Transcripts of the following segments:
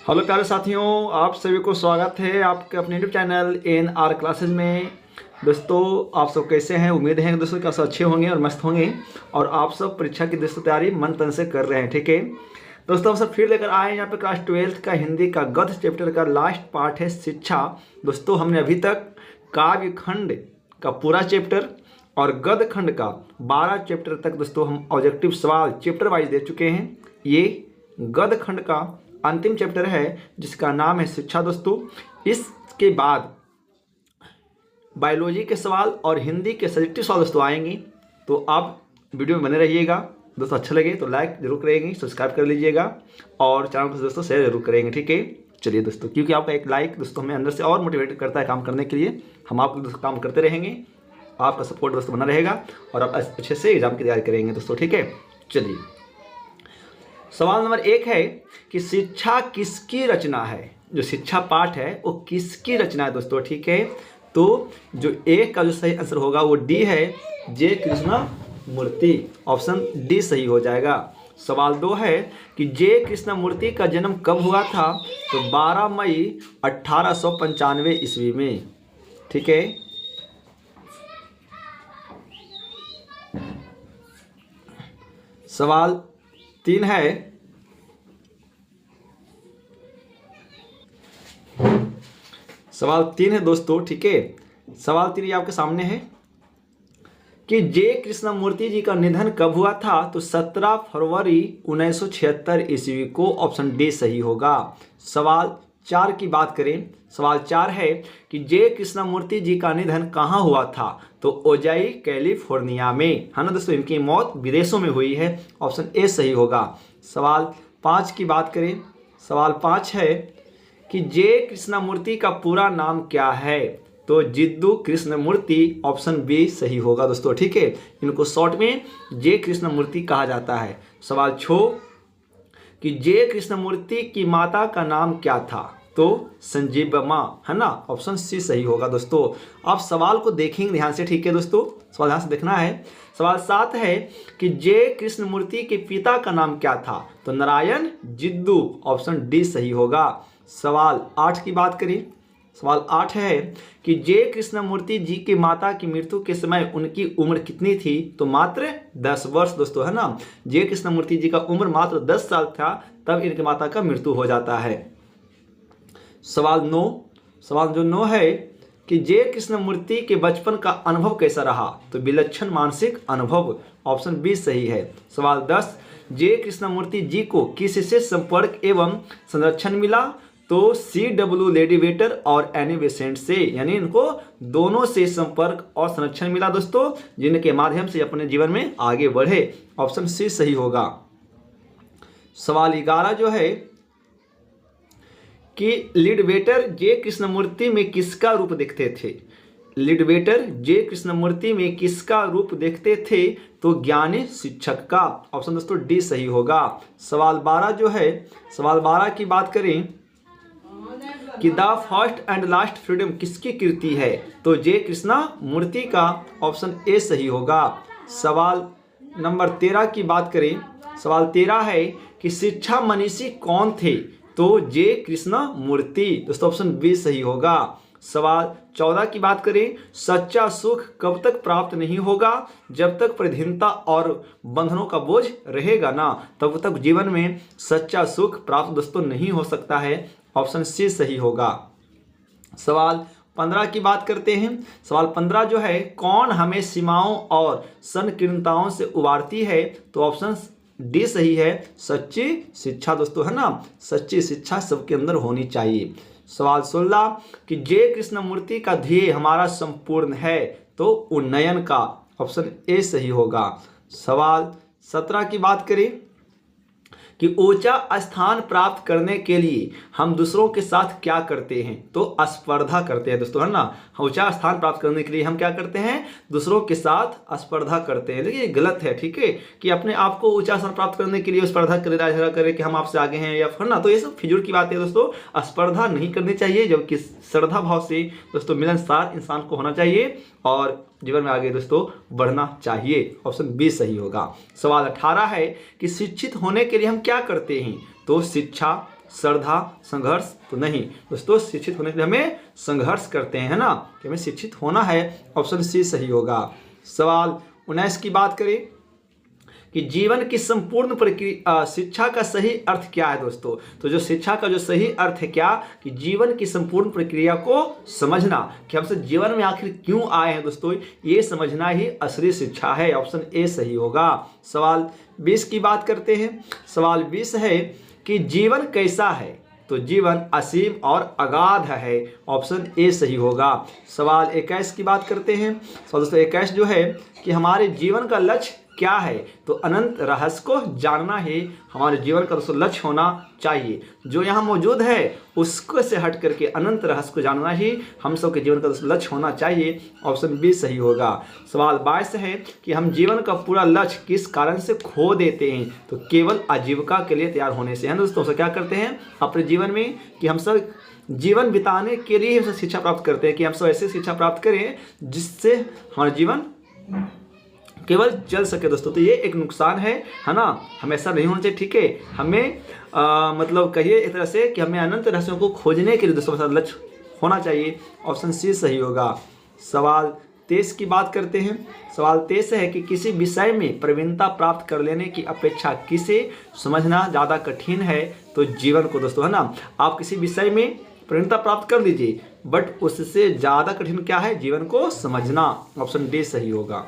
Hello प्यारे साथियों, आप सभी को स्वागत है आपके अपने यूट्यूब चैनल NR क्लासेज में। दोस्तों आप सब कैसे हैं? उम्मीद है दोस्तों कि आप सब अच्छे होंगे और मस्त होंगे और आप सब परीक्षा की दोस्तों तैयारी मन तन से कर रहे हैं। ठीक है दोस्तों, हम सब फिर लेकर आए हैं यहाँ पे क्लास 12th का हिंदी का गद्य चैप्टर का लास्ट पार्ट है शिक्षा। दोस्तों हमने अभी तक काव्य खंड का पूरा चैप्टर और गद्य खंड का 12 चैप्टर तक दोस्तों हम ऑब्जेक्टिव सवाल चैप्टर वाइज दे चुके हैं। ये गद्य खंड का अंतिम चैप्टर है जिसका नाम है शिक्षा। दोस्तों इसके बाद बायोलॉजी के सवाल और हिंदी के सब्जेक्टिव सवाल दोस्तों आएंगे, तो आप वीडियो में बने रहिएगा। दोस्तों अच्छा लगे तो लाइक जरूर करेंगे, सब्सक्राइब कर लीजिएगा और चैनल को दोस्तों शेयर जरूर करेंगे। ठीक है, चलिए दोस्तों, क्योंकि आपका एक लाइक दोस्तों हमें अंदर से और मोटिवेट करता है काम करने के लिए। हम आप दोस्तों काम करते रहेंगे, आपका सपोर्ट दोस्तों बना रहेगा और आप अच्छे से एग्जाम की तैयारी करेंगे दोस्तों। ठीक है, चलिए सवाल नंबर 1 है कि शिक्षा किसकी रचना है। जो शिक्षा पाठ है वो किसकी रचना है दोस्तों। ठीक है, तो जो एक का जो सही आंसर होगा वो डी है, जे कृष्णमूर्ति। ऑप्शन डी सही हो जाएगा। सवाल 2 है कि जे कृष्णमूर्ति का जन्म कब हुआ था, तो 12 मई 1895 ईस्वी में। ठीक है, सवाल 3 है दोस्तों। ठीक है, सवाल 3 ये आपके सामने है कि जे कृष्णमूर्ति जी का निधन कब हुआ था, तो 17 फरवरी 1976 ईस्वी को। ऑप्शन डी सही होगा। सवाल 4 की बात करें, सवाल 4 है कि जे कृष्णमूर्ति जी का निधन कहाँ हुआ था, तो ओजाई कैलिफोर्निया में, है ना दोस्तों। इनकी मौत विदेशों में हुई है। ऑप्शन ए सही होगा। सवाल 5 की बात करें, सवाल 5 है कि जे कृष्णमूर्ति का पूरा नाम क्या है, तो जिद्दू कृष्णमूर्ति। ऑप्शन बी सही होगा दोस्तों। ठीक है, इनको शॉर्ट में जे कृष्णमूर्ति कहा जाता है। सवाल 6 कि जे कृष्णमूर्ति की माता का नाम क्या था, तो संजीवमा, है ना। ऑप्शन सी सही होगा दोस्तों। आप सवाल को देखेंगे ध्यान से। ठीक है दोस्तों, सवाल ध्यान से देखना है। सवाल 7 है कि जे कृष्णमूर्ति के पिता का नाम क्या था, तो नारायण जिद्दू। ऑप्शन डी सही होगा। सवाल 8 की बात करें, सवाल 8 है कि जे कृष्णमूर्ति जी की माता की मृत्यु के समय उनकी उम्र कितनी थी, तो मात्र 10 वर्ष दोस्तों, है ना। जे कृष्णमूर्ति जी का उम्र मात्र 10 साल था, तब इनकी माता का मृत्यु हो जाता है। सवाल 9, सवाल जो 9 है कि जे कृष्णमूर्ति के बचपन का अनुभव कैसा रहा, तो विलक्षण मानसिक अनुभव। ऑप्शन बी सही है। सवाल 10 जे कृष्णमूर्ति जी को किससे संपर्क एवं संरक्षण मिला, तो CW लेडीवेटर और एनी बेसेंट से, यानी इनको दोनों से संपर्क और संरक्षण मिला दोस्तों, जिनके माध्यम से अपने जीवन में आगे बढ़े। ऑप्शन सी सही होगा। सवाल 11 जो है कि लीडवेटर जे कृष्णमूर्ति में किसका रूप देखते थे। लीडवेटर जे कृष्णमूर्ति में किसका रूप देखते थे, तो ज्ञानी शिक्षक का। ऑप्शन दोस्तों डी सही होगा। सवाल 12 जो है, सवाल 12 की बात करें कि the first and last freedom किसकी कृति है, तो जे कृष्णमूर्ति का। ऑप्शन ए सही होगा। सवाल नंबर 13 की बात करें, सवाल 13 है कि शिक्षा मनीषी कौन थे, तो जे कृष्णमूर्ति दोस्तों। ऑप्शन बी सही होगा। सवाल 14 की बात करें, सच्चा सुख कब तक प्राप्त नहीं होगा, जब तक पराधीनता और बंधनों का बोझ रहेगा ना, तब तक जीवन में सच्चा सुख प्राप्त दोस्तों नहीं हो सकता है। ऑप्शन सी सही होगा। सवाल 15 की बात करते हैं। सवाल 15 जो है, कौन हमें सीमाओं और संकीर्णताओं से उबारती है, तो ऑप्शन डी सही है, सच्ची शिक्षा दोस्तों, है ना। सच्ची शिक्षा सबके अंदर होनी चाहिए। सवाल 16 कि जे कृष्णमूर्ति का ध्येय हमारा संपूर्ण है, तो उन्नयन का। ऑप्शन ए सही होगा। सवाल 17 की बात करें कि ऊंचा स्थान प्राप्त करने के लिए हम दूसरों के साथ क्या करते हैं, तो स्पर्धा करते हैं दोस्तों, है ना। ऊंचा स्थान प्राप्त करने के लिए हम क्या करते हैं, दूसरों के साथ स्पर्धा करते हैं। लेकिन ये गलत है। ठीक है, कि अपने आप को ऊंचा स्थान प्राप्त करने के लिए स्पर्धा करें, झगड़ा करें कि हम आपसे आगे हैं या फिर ना, तो ये सब फिजूल की बात है दोस्तों। स्पर्धा नहीं करनी चाहिए, जबकि श्रद्धा भाव से दोस्तों मिलनसार इंसान को होना चाहिए और जीवन में आगे दोस्तों बढ़ना चाहिए। ऑप्शन बी सही होगा। सवाल 18 है कि शिक्षित होने के लिए हम क्या करते हैं, तो शिक्षा, श्रद्धा, संघर्ष तो नहीं दोस्तों। शिक्षित होने के लिए हमें संघर्ष करते हैं, है ना, कि हमें शिक्षित होना है। ऑप्शन सी सही होगा। सवाल 19 की बात करें कि जीवन की संपूर्ण प्रक्रिया, शिक्षा का सही अर्थ क्या है दोस्तों। तो जो शिक्षा का जो सही अर्थ है क्या, कि जीवन की संपूर्ण प्रक्रिया को समझना, कि हम सब जीवन में आखिर क्यों आए हैं दोस्तों, ये समझना ही असली शिक्षा है। ऑप्शन ए सही होगा। सवाल 20 की बात करते हैं। सवाल 20 है कि जीवन कैसा है। तो जीवन असीम और अगाध है। ऑप्शन ए सही होगा। सवाल 21 की बात करते हैं। सवाल दोस्तों 21 जो है कि हमारे जीवन का लक्ष्य क्या है। तो अनंत रहस्य को जानना ही हमारे जीवन का दोस्तों लक्ष्य होना चाहिए। जो यहाँ मौजूद है उसको से हट करके अनंत रहस्य को जानना ही हम सब के जीवन का दोस्तों लक्ष्य होना चाहिए। ऑप्शन बी सही होगा। सवाल 22 है कि हम जीवन का पूरा लक्ष्य किस कारण से खो देते हैं। तो केवल आजीविका के लिए तैयार होने से, है दोस्तों। तो क्या करते हैं अपने जीवन में कि हम सब जीवन बिताने के लिए हम सब शिक्षा प्राप्त करते हैं, कि हम सब ऐसी शिक्षा प्राप्त करें जिससे हमारा जीवन केवल चल सके दोस्तों। तो ये एक नुकसान है ना, हमेशा नहीं होना चाहिए, ठीक है। हमें मतलब कहिए एक तरह से कि हमें अनंत रहस्यों को खोजने के लिए दोस्तों लक्ष्य होना चाहिए। ऑप्शन सी सही होगा। सवाल 23 की बात करते हैं। सवाल 23 है कि किसी विषय में प्रवीणता प्राप्त कर लेने की अपेक्षा किसे समझना ज़्यादा कठिन है। तो जीवन को दोस्तों, है ना। आप किसी विषय में प्रवीणता प्राप्त कर लीजिए, बट उससे ज़्यादा कठिन क्या है, जीवन को समझना। ऑप्शन डी सही होगा।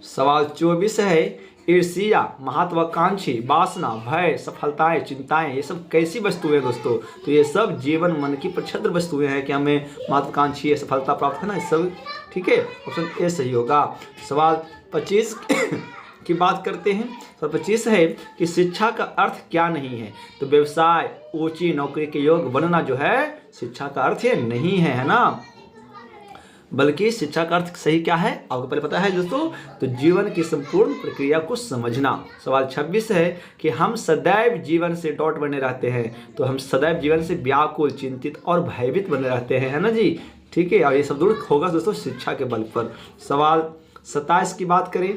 सवाल 24 है ईर्ष्या, महत्वाकांक्षी, वासना, भय, सफलताएं, चिंताएं, ये सब कैसी वस्तुएं दोस्तों। तो ये सब जीवन मन की प्रक्षुब्ध वस्तुएं हैं कि हमें महत्वाकांक्षी है, सफलता प्राप्त करना, ये सब ठीक है। ऑप्शन ए सही होगा। सवाल 25 की बात करते हैं। सवाल 25 है कि शिक्षा का अर्थ क्या नहीं है। तो व्यवसाय, ऊंची नौकरी के योग्य बनना जो है शिक्षा का अर्थ है नहीं है ना, बल्कि शिक्षा का अर्थ सही क्या है आपको पहले पता है दोस्तों। तो जीवन की संपूर्ण प्रक्रिया को समझना। सवाल 26 है कि हम सदैव जीवन से डॉट बने रहते हैं। तो हम सदैव जीवन से व्याकुल, चिंतित और भयभीत बने रहते हैं, है ना जी, ठीक है। और ये सब दूर होगा दोस्तों शिक्षा के बल पर। सवाल 27 की बात करें।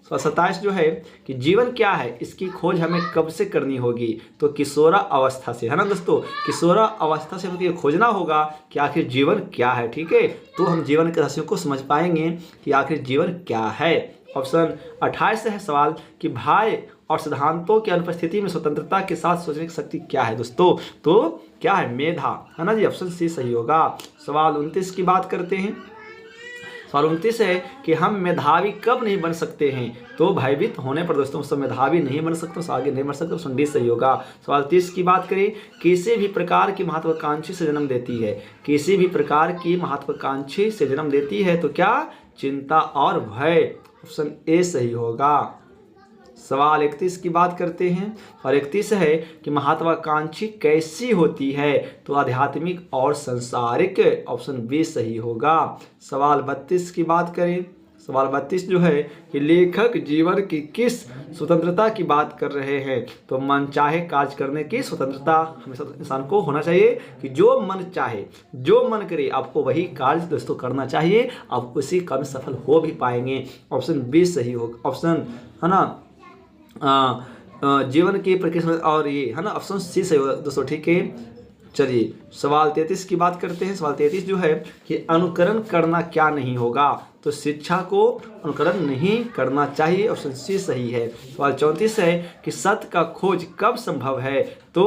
सवाल 27 जो है कि जीवन क्या है, इसकी खोज हमें कब से करनी होगी। तो किशोरा अवस्था से, है ना दोस्तों। किशोरा अवस्था से हमें खोजना होगा कि आखिर जीवन क्या है, ठीक है। तो हम जीवन के रहस्यों को समझ पाएंगे कि आखिर जीवन क्या है। ऑप्शन 28 है सवाल कि भय और सिद्धांतों की अनुपस्थिति में स्वतंत्रता के साथ सोचने की शक्ति क्या है दोस्तों। तो क्या है, मेधा, है ना जी। ऑप्शन सी सही होगा। सवाल 29 की बात करते हैं। सवाल 29 है कि हम मेधावी कब नहीं बन सकते हैं। तो भयभीत होने पर दोस्तों सब मेधावी नहीं बन सकते, आगे नहीं बढ़ सकते। ऑप्शन डी सही होगा। सवाल 30 की बात करें। किसी भी प्रकार की महत्वाकांक्षी से जन्म देती है। किसी भी प्रकार की महत्वाकांक्षी से जन्म देती है तो क्या, चिंता और भय। ऑप्शन ए सही होगा। सवाल 31 की बात करते हैं। और 31 है कि महत्वाकांक्षी कैसी होती है। तो आध्यात्मिक और संसारिक। ऑप्शन बी सही होगा। सवाल 32 की बात करें। सवाल 32 जो है कि लेखक जीवन की किस स्वतंत्रता की बात कर रहे हैं। तो मनचाहे कार्य करने की स्वतंत्रता हमेशा इंसान को होना चाहिए, कि जो मन चाहे, जो मन करे आपको वही कार्य दोस्तों करना चाहिए, आप उसी काम में सफल हो भी पाएंगे। ऑप्शन बी सही होगा। ऑप्शन है ना जीवन की प्रक्रिया और ये है ना, ऑप्शन सी सही होगा दोस्तों, ठीक है। चलिए सवाल 33 की बात करते हैं। सवाल 33 जो है कि अनुकरण करना क्या नहीं होगा। तो शिक्षा को अनुकरण नहीं करना चाहिए। ऑप्शन सी सही है। सवाल 34 है कि सत्य का खोज कब संभव है। तो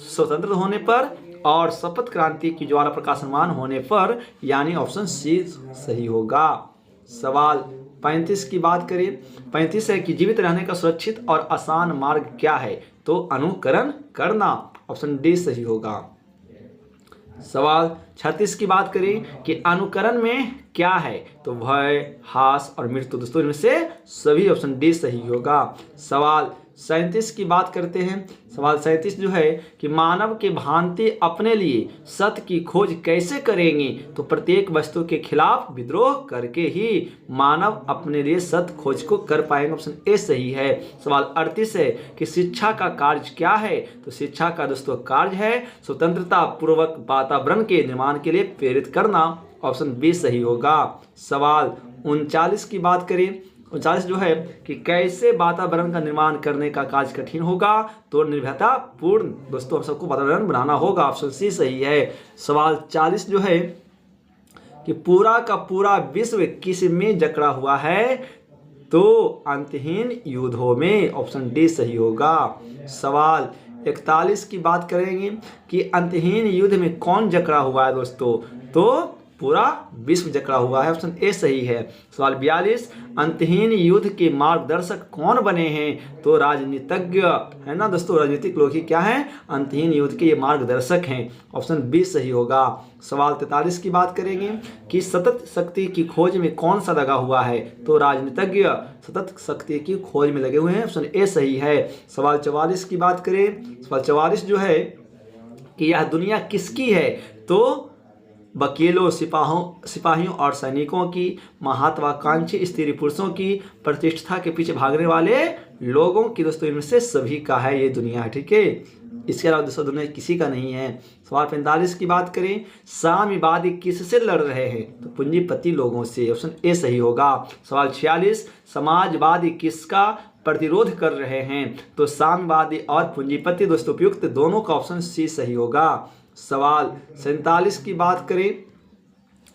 स्वतंत्र होने पर और शपथ क्रांति की ज्वाला प्रकाशमान होने पर, यानी ऑप्शन सी सही होगा। सवाल 35 की बात करें। 35 है कि जीवित रहने का सुरक्षित और आसान मार्ग क्या है। तो अनुकरण करना। ऑप्शन डी सही होगा। सवाल 36 की बात करें कि अनुकरण में क्या है। तो भय, हास और मृत्यु दोस्तों, इनमें से सभी ऑप्शन डी सही होगा। सवाल 37 की बात करते हैं। सवाल 37 जो है कि मानव के भांति अपने लिए सत्य की खोज कैसे करेंगे। तो प्रत्येक वस्तु के खिलाफ विद्रोह करके ही मानव अपने लिए सत्य खोज को कर पाएंगे। ऑप्शन ए सही है। सवाल 38 है कि शिक्षा का कार्य क्या है। तो शिक्षा का दोस्तों कार्य है स्वतंत्रता पूर्वक वातावरण के निर्माण के लिए प्रेरित करना। ऑप्शन बी सही होगा। सवाल 39 की बात करें। 39 जो है कि कैसे वातावरण का निर्माण करने का कार्य कठिन होगा, तो निर्भयता पूर्ण दोस्तों हम सबको वातावरण बनाना होगा। ऑप्शन सी सही है। सवाल 40 जो है कि पूरा का पूरा विश्व किस में जकड़ा हुआ है, तो अंतहीन युद्धों में। ऑप्शन डी सही होगा। सवाल 41 की बात करेंगे कि अंतहीन युद्ध में कौन जकड़ा हुआ है दोस्तों, तो पूरा विश्व जकड़ा हुआ है। ऑप्शन ए सही है। सवाल 42 अंतहीन युद्ध के मार्गदर्शक कौन बने हैं, तो राजनीतिज्ञ है ना दोस्तों, राजनीतिक लोग ही क्या हैं, अंतहीन युद्ध के ये मार्गदर्शक हैं। ऑप्शन बी सही होगा। सवाल 43 की बात करेंगे कि सतत शक्ति की खोज में कौन सा लगा हुआ है, तो राजनीतिज्ञ सतत शक्ति की खोज में लगे हुए हैं। ऑप्शन ए सही है। सवाल 44 की बात करें, सवाल 44 जो है कि यह दुनिया किसकी है, तो वकीलों, सिपाहियों और सैनिकों की, महत्वाकांक्षी स्त्री पुरुषों की, प्रतिष्ठा के पीछे भागने वाले लोगों की दोस्तों, इनमें से सभी का है ये दुनिया है। ठीक है, इसके अलावा दोस्तों दुनिया किसी का नहीं है। सवाल 45 की बात करें, साम्यवादी किससे लड़ रहे हैं, तो पूंजीपति लोगों से। ऑप्शन ए सही होगा। सवाल 46 समाजवादी किसका प्रतिरोध कर रहे हैं, तो साम्यवादी और पूंजीपति दोस्तों उपयुक्त दोनों का। ऑप्शन सी सही होगा। सवाल 47 की बात करें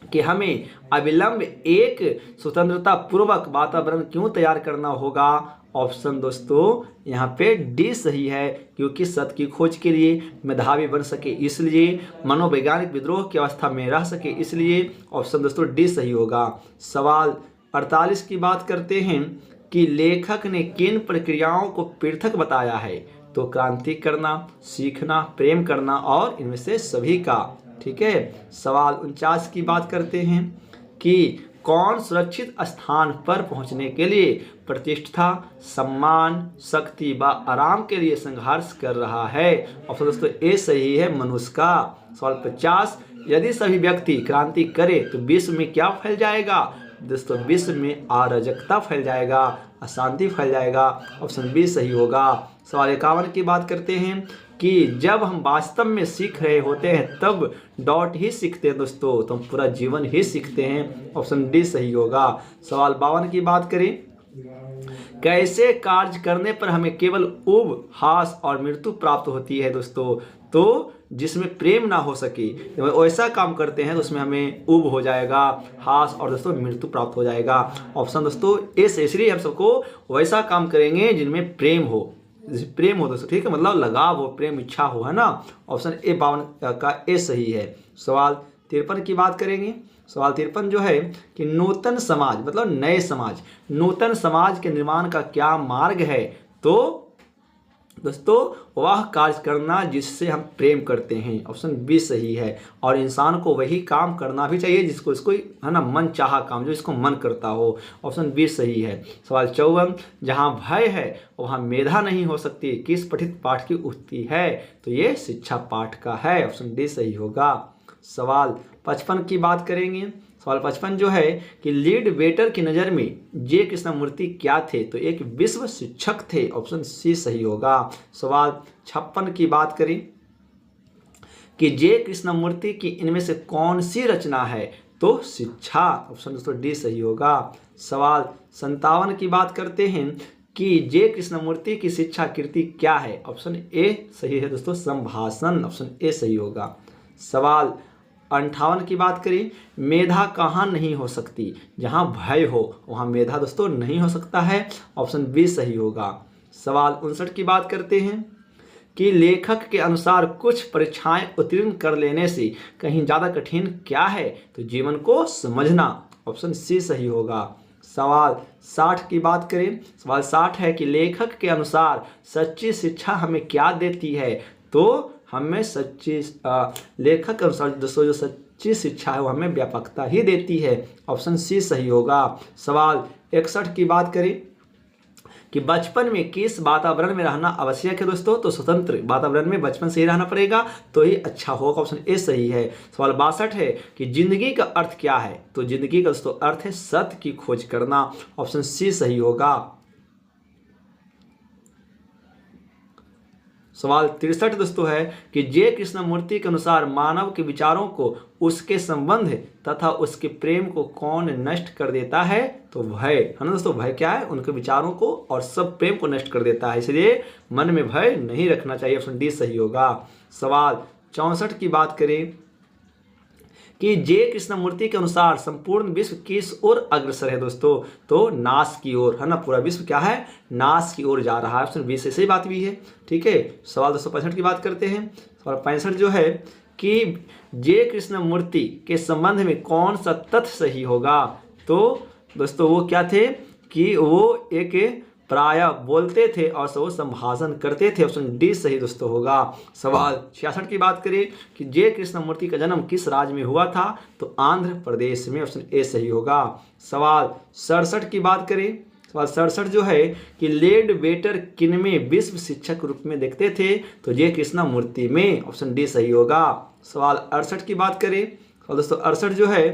कि हमें अविलंब एक स्वतंत्रता पूर्वक वातावरण क्यों तैयार करना होगा, ऑप्शन दोस्तों यहाँ पे डी सही है, क्योंकि सत्य की खोज के लिए, मेधावी बन सके इसलिए, मनोवैज्ञानिक विद्रोह की अवस्था में रह सके इसलिए। ऑप्शन दोस्तों डी सही होगा। सवाल 48 की बात करते हैं कि लेखक ने किन प्रक्रियाओं को पृथक बताया है, तो क्रांति करना, सीखना, प्रेम करना और इनमें से सभी का। ठीक है। सवाल 49 की बात करते हैं कि कौन सुरक्षित स्थान पर पहुंचने के लिए प्रतिष्ठा, सम्मान, शक्ति व आराम के लिए संघर्ष कर रहा है। ऑप्शन दोस्तों ए सही है, मनुष्य का। सवाल 50 यदि सभी व्यक्ति क्रांति करे तो विश्व में क्या फैल जाएगा, दोस्तों विश्व में अराजकता फैल जाएगा, अशांति फैल जाएगा। ऑप्शन बी सही होगा। सवाल 51 की बात करते हैं कि जब हम वास्तव में सीख रहे होते हैं तब डॉट ही सीखते हैं दोस्तों, तो हम पूरा जीवन ही सीखते हैं। ऑप्शन डी सही होगा। सवाल 52 की बात करें, कैसे कार्य करने पर हमें केवल ऊब, हास और मृत्यु प्राप्त होती है दोस्तों, तो जिसमें प्रेम ना हो सके, वैसा काम करते हैं तो उसमें हमें ऊब हो जाएगा, हास और दोस्तों मृत्यु प्राप्त हो जाएगा। ऑप्शन दोस्तों ए से, इसलिए हम सबको वैसा काम करेंगे जिनमें प्रेम हो, प्रेम हो दोस्तों। ठीक है, मतलब लगाव हो, प्रेम, इच्छा हो, है ना। ऑप्शन ए 52 का ए सही है। सवाल 53 की बात करेंगे। सवाल 53 जो है कि नूतन समाज मतलब नए समाज, नूतन समाज के निर्माण का क्या मार्ग है, तो दोस्तों वह कार्य करना जिससे हम प्रेम करते हैं। ऑप्शन बी सही है। और इंसान को वही काम करना भी चाहिए जिसको इसको है ना मन चाहा काम, जो इसको मन करता हो। ऑप्शन बी सही है। सवाल 54 जहाँ भय है वहाँ मेधा नहीं हो सकती, किस पठित पाठ की उक्ति है, तो ये शिक्षा पाठ का है। ऑप्शन डी सही होगा। सवाल 55 की बात करेंगे। सवाल 55 जो है कि लीड वेटर की नज़र में जे कृष्णमूर्ति क्या थे, तो एक विश्व शिक्षक थे। ऑप्शन सी सही होगा। सवाल 56 की बात करें कि जे कृष्णमूर्ति की इनमें से कौन सी रचना है, तो शिक्षा। ऑप्शन दोस्तों डी सही होगा। सवाल 57 की बात करते हैं कि जे कृष्णमूर्ति की शिक्षा कृति क्या है, ऑप्शन ए सही है दोस्तों, संभाषण। ऑप्शन ए सही होगा। सवाल 58 की बात करें, मेधा कहाँ नहीं हो सकती, जहाँ भय हो वहाँ मेधा दोस्तों नहीं हो सकता है। ऑप्शन बी सही होगा। सवाल 59 की बात करते हैं कि लेखक के अनुसार कुछ परीक्षाएं उत्तीर्ण कर लेने से कहीं ज़्यादा कठिन क्या है, तो जीवन को समझना। ऑप्शन सी सही होगा। सवाल 60 की बात करें। सवाल 60 है कि लेखक के अनुसार सच्ची शिक्षा हमें क्या देती है, तो हमें सच्ची लेखक के अनुसार दोस्तों जो सच्ची शिक्षा है वो हमें व्यापकता ही देती है। ऑप्शन सी सही होगा। सवाल 61 की बात करें कि बचपन में किस वातावरण में रहना आवश्यक है दोस्तों, तो स्वतंत्र वातावरण में बचपन से ही रहना पड़ेगा तो ही अच्छा होगा। ऑप्शन ए सही है। सवाल 62 है कि जिंदगी का अर्थ क्या है, तो जिंदगी का दोस्तों अर्थ है सत्य की खोज करना। ऑप्शन सी सही होगा। सवाल 63 दोस्तों है कि जे कृष्णमूर्ति के अनुसार मानव के विचारों को, उसके संबंध तथा उसके प्रेम को कौन नष्ट कर देता है? तो भय, है ना दोस्तों। भय क्या है? उनके विचारों को और सब प्रेम को नष्ट कर देता है, इसलिए मन में भय नहीं रखना चाहिए। ऑप्शन डी सही होगा। सवाल 64 की बात करें कि जे कृष्णमूर्ति के अनुसार संपूर्ण विश्व किस ओर अग्रसर है दोस्तों? तो नाश की ओर, है ना। पूरा विश्व क्या है? नाश की ओर जा रहा है। ऑप्शन बी से सही बात भी है। ठीक है। सवाल 265 की बात करते हैं। सवाल 65 जो है कि जे कृष्णमूर्ति के संबंध में कौन सा तथ्य सही होगा? तो दोस्तों वो क्या थे कि वो एक प्राय बोलते थे और वो संभाषण करते थे। ऑप्शन डी सही दोस्तों होगा। सवाल 66 की बात करें कि जे कृष्णमूर्ति का जन्म किस राज्य में हुआ था? तो आंध्र प्रदेश में। ऑप्शन ए सही होगा। सवाल 67 की बात करें। सवाल 67 जो है कि लेड बेटर किन में विश्व शिक्षक रूप में देखते थे? तो जे कृष्णमूर्ति में। ऑप्शन डी सही होगा। सवाल 68 की बात करें। और दोस्तों 68 जो है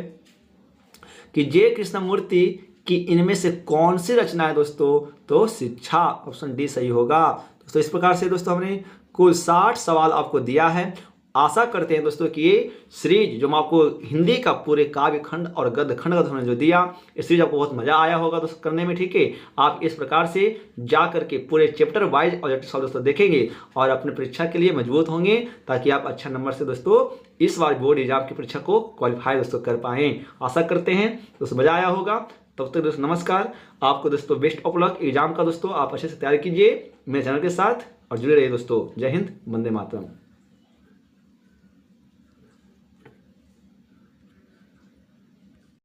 कि जे कृष्णमूर्ति कि इनमें से कौन सी रचना है दोस्तों? तो शिक्षा। ऑप्शन डी सही होगा। दोस्तों इस प्रकार से दोस्तों हमने कुल 60 सवाल आपको दिया है। आशा करते हैं दोस्तों कि ये सीरीज जो मैं आपको हिंदी का पूरे काव्य खंड और गद्य खंड का हमने जो दिया, इस सीरीज आपको बहुत मजा आया होगा दोस्तों करने में। ठीक है। आप इस प्रकार से जा करके पूरे चैप्टर वाइज ऑब्जेक्टिव सॉल्व दोस्तों देखेंगे और अपने परीक्षा के लिए मजबूत होंगे, ताकि आप अच्छा नंबर से दोस्तों इस बार बोर्ड एग्जाम की परीक्षा को क्वालिफाई दोस्तों कर पाएँ। आशा करते हैं दोस्तों मजा आया होगा। तब तक दोस्तों नमस्कार। आपको दोस्तों बेस्ट ऑफ लक एग्जाम का दोस्तों। आप अच्छे से तैयारी कीजिए मेरे चैनल के साथ और जुड़े रहिए दोस्तों। जय हिंद, वंदे मातरम।